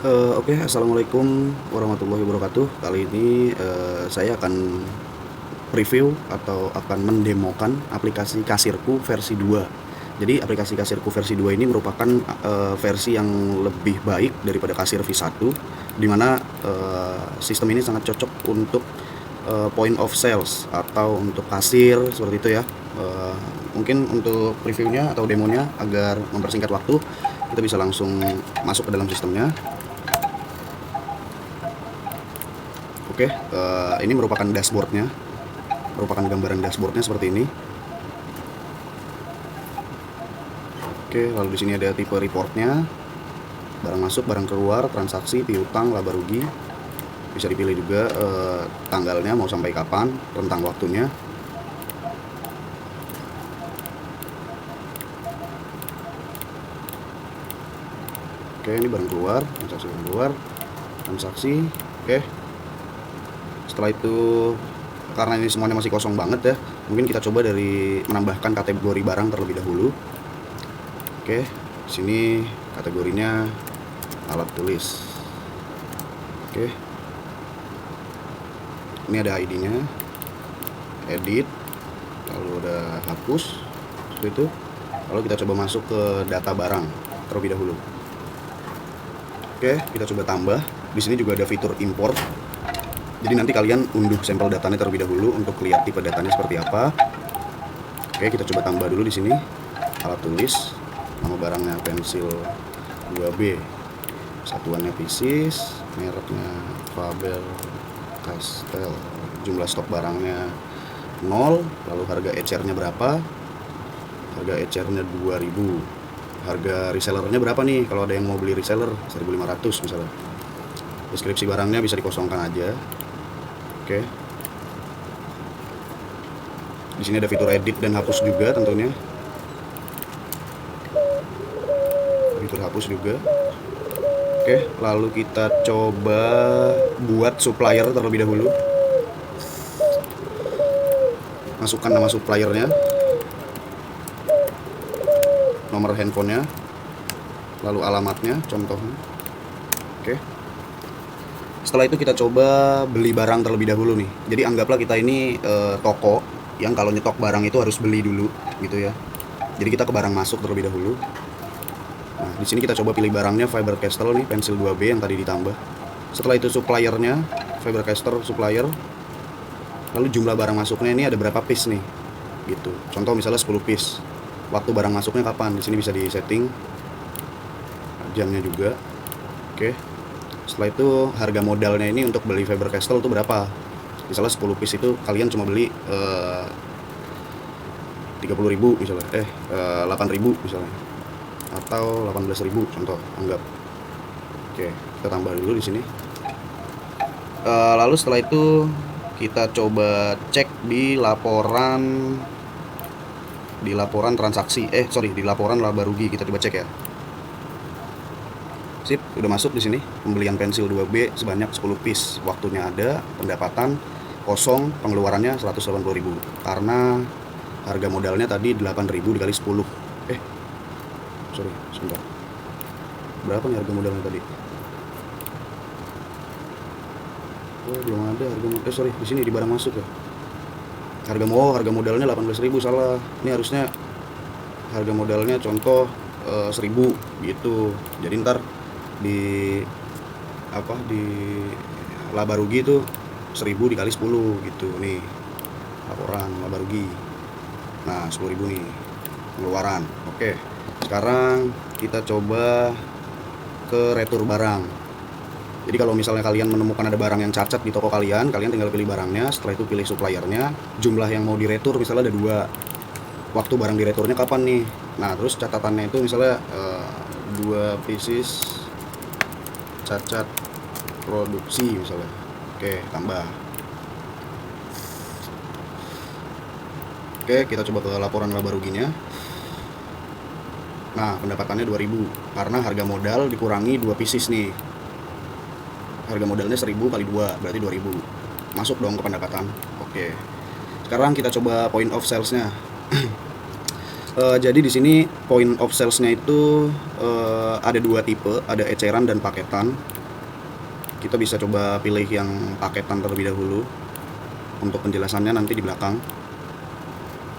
Oke, Assalamualaikum warahmatullahi wabarakatuh. Kali ini saya akan preview atau akan mendemokan aplikasi Kasirku versi 2. Jadi aplikasi Kasirku versi 2 ini merupakan versi yang lebih baik daripada Kasir V1, di mana sistem ini sangat cocok untuk point of sales atau untuk kasir seperti itu ya. Mungkin untuk previewnya atau demonya agar mempersingkat waktu, kita bisa langsung masuk ke dalam sistemnya. Oke, ini merupakan dashboardnya, merupakan gambaran dashboardnya seperti ini. Oke, lalu di sini ada tipe reportnya, barang masuk, barang keluar, transaksi, piutang, laba rugi. Bisa dipilih juga tanggalnya mau sampai kapan, rentang waktunya. Oke, ini barang keluar, transaksi barang keluar, transaksi. Oke. Setelah itu, karena ini semuanya masih kosong banget ya, mungkin kita coba dari menambahkan kategori barang terlebih dahulu. Oke, sini kategorinya alat tulis. Oke, ini ada ID-nya, edit, lalu ada hapus, seperti itu. Lalu kita coba masuk ke data barang terlebih dahulu. Oke, kita coba tambah. Di sini juga ada fitur import. Jadi nanti kalian unduh sampel datanya terlebih dahulu untuk lihat tipe datanya seperti apa. Oke, kita coba tambah dulu di sini. Alat tulis, nama barangnya pensil 2B, satuannya pieces, mereknya Faber Castell, jumlah stok barangnya 0, lalu harga ecer-nya berapa? Harga ecer-nya 2000. Harga resellernya berapa nih? Kalau ada yang mau beli reseller 1500 misalnya. Deskripsi barangnya bisa dikosongkan aja. Oke. Di sini ada fitur edit dan hapus juga tentunya. Fitur hapus juga. Oke, lalu kita coba buat supplier terlebih dahulu. Masukkan nama suppliernya, nomor handphonenya, lalu alamatnya, contohnya. Oke. Setelah itu kita coba beli barang terlebih dahulu nih. Jadi anggaplah kita ini toko yang kalau nyetok barang itu harus beli dulu gitu ya. Jadi kita ke barang masuk terlebih dahulu. Nah, di sini kita coba pilih barangnya Faber Castell nih, pensil 2B yang tadi ditambah. Setelah itu suppliernya, Faber Castell supplier. Lalu jumlah barang masuknya ini ada berapa piece nih? Gitu. Contoh misalnya 10 piece. Waktu barang masuknya kapan? Di sini bisa di setting. Jamnya juga. Oke. Setelah itu harga modalnya ini untuk beli Faber Castell itu berapa? Misalnya 10 piece itu kalian cuma beli 30.000 misalnya, 8.000 misalnya, atau 18.000 contoh, anggap. Oke, kita tambah dulu di sini. Lalu setelah itu kita coba cek di laporan transaksi, di laporan laba rugi. Kita coba cek ya. Sip, udah masuk di sini. Pembelian pensil 2B sebanyak 10 piece. Waktunya ada, pendapatan kosong, pengeluarannya 180.000. Karena harga modalnya tadi 8.000 dikali 10. Sebentar. Berapa nih harga modalnya tadi? Oh, belum ada harga modal. Di sini di barang masuk ya. Harga modalnya 18.000, salah. Ini harusnya harga modalnya contoh 1.000 gitu. Jadi ntar di laba rugi itu 1.000 dikali 10 gitu nih, laporan laba rugi. Nah, 10.000 nih pengeluaran. Oke, sekarang kita coba ke retur barang. Jadi kalau misalnya kalian menemukan ada barang yang cacat di toko kalian tinggal pilih barangnya. Setelah itu pilih suppliernya, jumlah yang mau diretur misalnya ada 2, waktu barang direturnya kapan nih. Nah, terus catatannya itu misalnya 2 pieces cacat produksi misalnya. Oke, tambah. Oke, kita coba ke laporan laba ruginya. Nah, pendapatannya 2.000 karena harga modal dikurangi 2 pieces nih. Harga modalnya 1.000 kali 2 berarti 2.000. Masuk dong ke pendapatan. Oke. Sekarang kita coba point of sales-nya. Jadi di sini point of sales-nya itu ada 2 tipe, ada eceran dan paketan. kita bisa coba pilih yang paketan terlebih dahulu. Untuk penjelasannya nanti di belakang.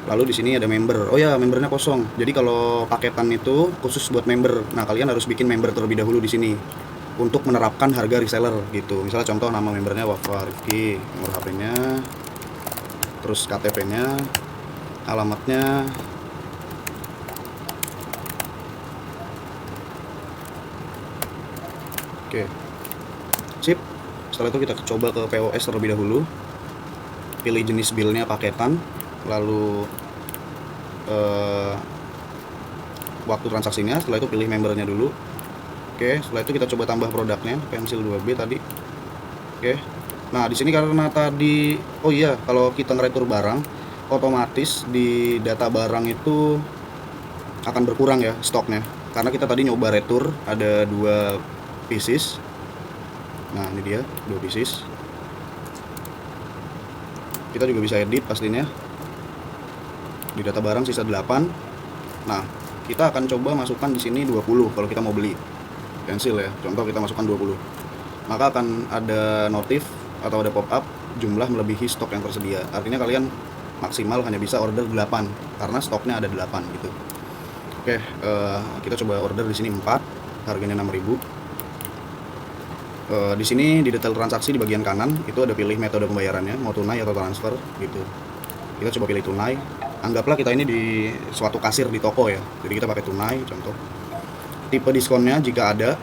Lalu di sini ada member. Oh ya, membernya kosong. Jadi kalau paketan itu khusus buat member. Nah, kalian harus bikin member terlebih dahulu di sini untuk menerapkan harga reseller gitu. Misalnya contoh nama membernya Wafa Rifki, nomor HP-nya, terus KTP-nya, alamatnya, oke, sip. Setelah itu kita coba ke POS terlebih dahulu, pilih jenis billnya paketan, lalu waktu transaksinya. Setelah itu pilih membernya dulu. Oke, setelah itu kita coba tambah produknya, pensil 2B tadi. Oke. Nah, di sini karena tadi, oh iya, kalau kita ngeretur barang, otomatis di data barang itu akan berkurang ya stoknya. Karena kita tadi nyoba retur, ada 2 pieces. Nah, ini dia 2 pieces. Kita juga bisa edit pastinya. Di data barang sisa 8. Nah, kita akan coba masukkan di sini 20 kalau kita mau beli pensil ya. Contoh kita masukkan 20. Maka akan ada notif atau ada pop up jumlah melebihi stok yang tersedia. Artinya kalian maksimal hanya bisa order 8 karena stoknya ada 8 gitu. Oke, kita coba order di sini 4, harganya 6.000. Di sini di detail transaksi di bagian kanan itu ada pilih metode pembayarannya, mau tunai atau transfer gitu. Kita coba pilih tunai. Anggaplah kita ini di suatu kasir di toko ya. Jadi kita pakai tunai contoh. Tipe diskonnya jika ada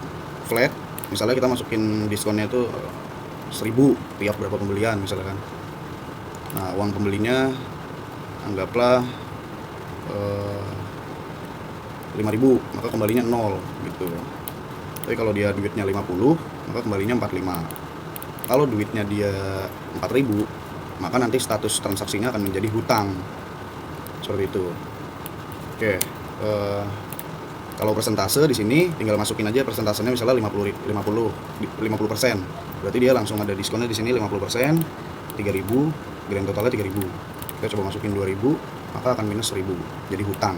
flat, misalnya kita masukin diskonnya itu 1.000 tiap berapa pembelian misalkan. Nah, uang pembelinya anggaplah 5.000, maka kembalinya 0 gitu. Tapi kalau dia duitnya 50, maka kembalinya 45. Kalau duitnya dia 4.000, maka nanti status transaksinya akan menjadi hutang. Seperti itu. Oke, kalau persentase di sini tinggal masukin aja persentasenya misalnya 50%. Berarti dia langsung ada diskonnya di sini 50%, 3.000, grand totalnya 3.000. Kita coba masukin 2.000, maka akan minus 1.000. Jadi hutang.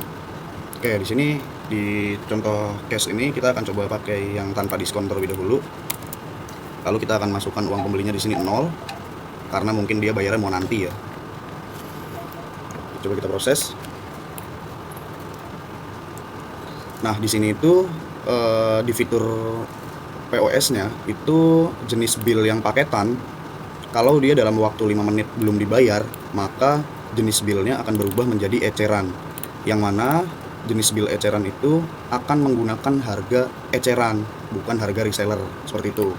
Oke, di sini di contoh case ini kita akan coba pakai yang tanpa diskon terlebih dahulu. Lalu kita akan masukkan uang pembelinya di sini 0 karena mungkin dia bayarnya mau nanti ya. Coba kita proses. Nah, di sini itu di fitur POS-nya itu jenis bill yang paketan. Kalau dia dalam waktu 5 menit belum dibayar, maka jenis billnya akan berubah menjadi eceran. Yang mana jenis bill eceran itu akan menggunakan harga eceran, bukan harga reseller, seperti itu.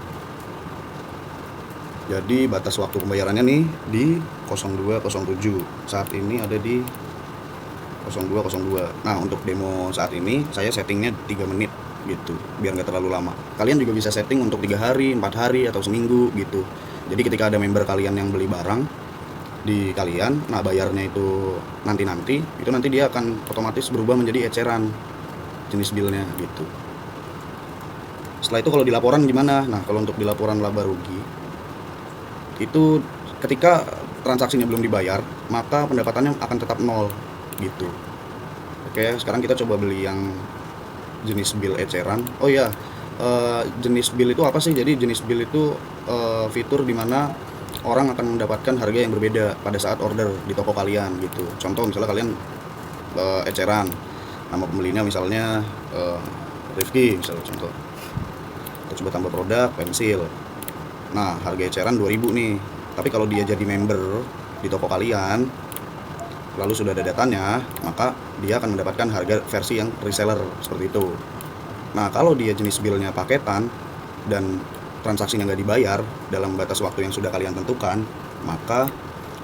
Jadi batas waktu pembayarannya nih di 02.07. Saat ini ada di 02.02. Nah, untuk demo saat ini saya settingnya 3 menit gitu, biar nggak terlalu lama. Kalian juga bisa setting untuk 3 hari, 4 hari, atau seminggu gitu. Jadi ketika ada member kalian yang beli barang di kalian, nah bayarnya itu nanti itu nanti dia akan otomatis berubah menjadi eceran jenis billnya gitu. Setelah itu kalau di laporan gimana? Nah, kalau untuk di laporan laba rugi itu ketika transaksinya belum dibayar, maka pendapatannya akan tetap 0 gitu. Oke, sekarang kita coba beli yang jenis bill eceran. Oh ya, jenis bill itu apa sih? Jadi jenis bill itu fitur dimana orang akan mendapatkan harga yang berbeda pada saat order di toko kalian gitu. Contoh misalnya kalian eceran, nama pembelinya misalnya Rifki misalnya contoh. Kita coba tambah produk pensil. Nah, harga eceran 2.000 nih. Tapi kalau dia jadi member di toko kalian, lalu sudah ada datanya, maka dia akan mendapatkan harga versi yang reseller seperti itu. Nah, kalau dia jenis billnya paketan dan transaksinya nggak dibayar dalam batas waktu yang sudah kalian tentukan, maka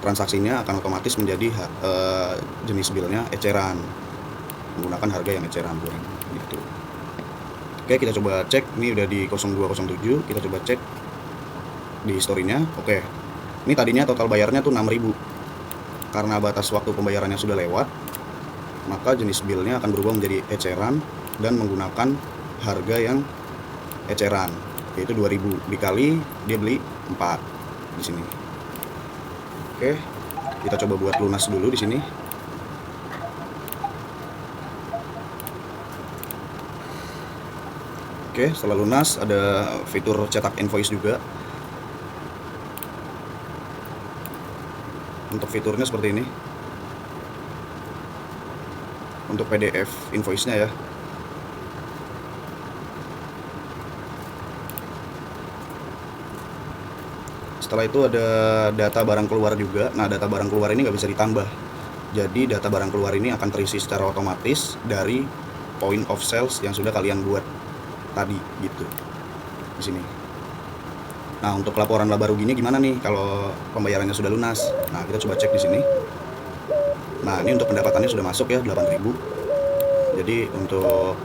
transaksinya akan otomatis menjadi jenis billnya eceran, menggunakan harga yang eceran gitu. Oke, kita coba cek. Ini udah di 02.07. Kita coba cek di story-nya. Oke, ini tadinya total bayarnya tuh 6.000. Karena batas waktu pembayarannya sudah lewat, maka jenis billnya akan berubah menjadi eceran dan menggunakan harga yang eceran, yaitu 2.000 dikali dia beli 4 di sini. Oke, kita coba buat lunas dulu di sini. Oke, setelah lunas ada fitur cetak invoice juga. Untuk fiturnya seperti ini. Untuk PDF invoice-nya ya. Setelah itu ada data barang keluar juga. Nah, data barang keluar ini nggak bisa ditambah. Jadi data barang keluar ini akan terisi secara otomatis dari point of sales yang sudah kalian buat tadi gitu di sini. Nah, untuk laporan laba ruginya gimana nih kalau pembayarannya sudah lunas? Nah, kita coba cek di sini. Nah, ini untuk pendapatannya sudah masuk ya 8.000. Jadi untuk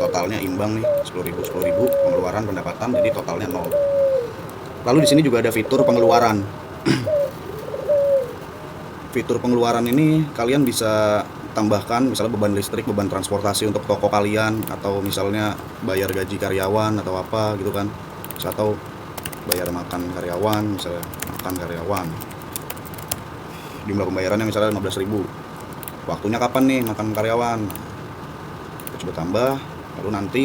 totalnya imbang nih 10.000, pengeluaran pendapatan, jadi totalnya 0. Lalu di sini juga ada fitur pengeluaran. Fitur pengeluaran ini kalian bisa tambahkan misalnya beban listrik, beban transportasi untuk toko kalian, atau misalnya bayar gaji karyawan atau apa gitu kan, atau bayar makan karyawan, misalnya makan karyawan. Jumlah pembayarannya misalnya 15.000. Waktunya kapan nih makan karyawan? Kita coba tambah, lalu nanti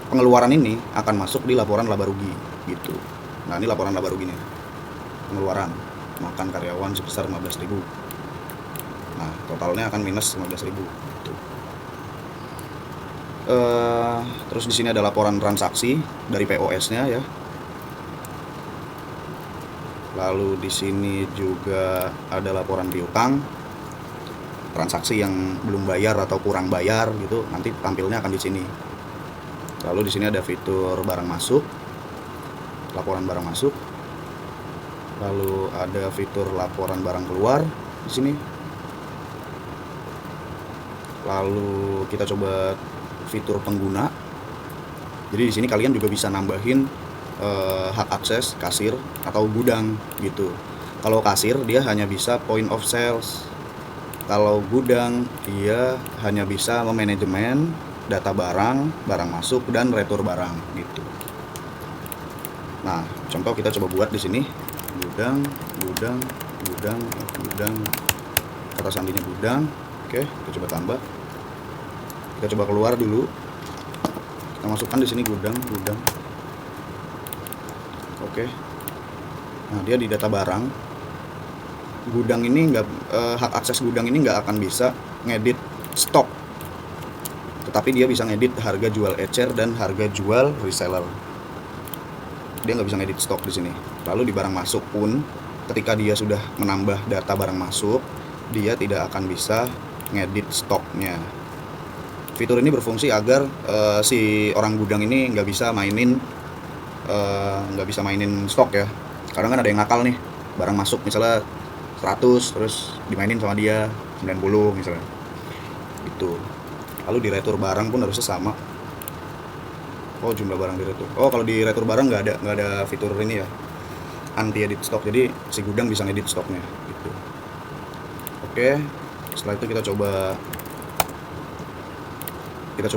pengeluaran ini akan masuk di laporan laba rugi gitu. Nah, ini laporan laba ruginya. Pengeluaran makan karyawan sebesar 15.000. Nah, totalnya akan minus 15.000 gitu. Terus di sini ada laporan transaksi dari POS-nya ya. Lalu di sini juga ada laporan piutang, transaksi yang belum bayar atau kurang bayar gitu, nanti tampilnya akan di sini. Lalu di sini ada fitur barang masuk, laporan barang masuk. Lalu ada fitur laporan barang keluar di sini. Lalu kita coba fitur pengguna. Jadi di sini kalian juga bisa nambahin hak akses kasir atau gudang gitu. Kalau kasir dia hanya bisa point of sales. Kalau gudang dia hanya bisa memanajemen data barang, barang masuk dan retur barang gitu. Nah, contoh kita coba buat di sini gudang, kata sandinya gudang. Oke, kita coba tambah. Kita coba keluar dulu. Kita masukkan di sini gudang. Oke. Nah, dia di data barang. Gudang ini hak akses gudang ini nggak akan bisa ngedit stok. Tetapi dia bisa ngedit harga jual ecer dan harga jual reseller. Dia nggak bisa ngedit stok di sini. Lalu di barang masuk pun, ketika dia sudah menambah data barang masuk, dia tidak akan bisa ngedit stoknya. Fitur ini berfungsi agar si orang gudang ini nggak bisa mainin stok ya. Kadang kan ada yang nakal nih, barang masuk misalnya 100 terus dimainin sama dia 90 misalnya gitu. Lalu di retur barang pun harusnya sama. Oh, jumlah barang di retur. Oh, kalau di retur barang nggak ada fitur ini ya, anti edit stok, jadi si gudang bisa ngedit stoknya gitu. Oke, setelah itu kita coba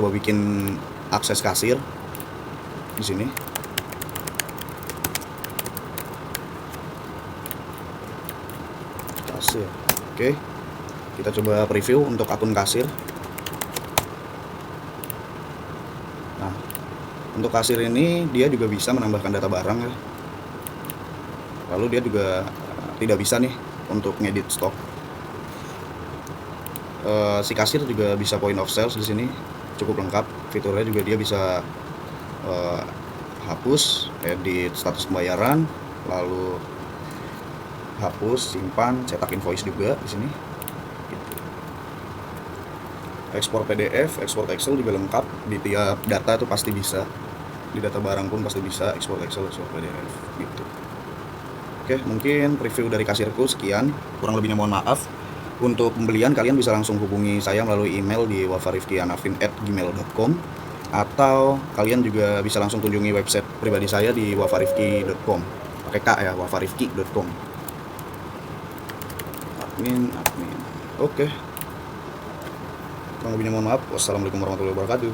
bikin akses kasir di sini. Kasir. Oke, kita coba preview untuk akun kasir. Nah, untuk kasir ini dia juga bisa menambahkan data barang ya. Lalu dia juga tidak bisa nih untuk ngedit stok. Si kasir juga bisa point of sales di sini, cukup lengkap. Fiturnya juga dia bisa hapus, edit status pembayaran, lalu hapus, simpan, cetak invoice juga di sini. Gitu. Ekspor PDF, ekspor Excel juga lengkap. Di tiap data itu pasti bisa. Di data barang pun pasti bisa ekspor Excel, ekspor PDF gitu. Oke, mungkin preview dari kasirku sekian. Kurang lebihnya mohon maaf. Untuk pembelian kalian bisa langsung hubungi saya melalui email di wafarifkianafin@gmail.com, atau kalian juga bisa langsung kunjungi website pribadi saya di wafarifki.com. Pakai K ya, wafarifki.com. Admin. Oke. Kurang lebihnya mohon maaf. Wassalamualaikum warahmatullahi wabarakatuh.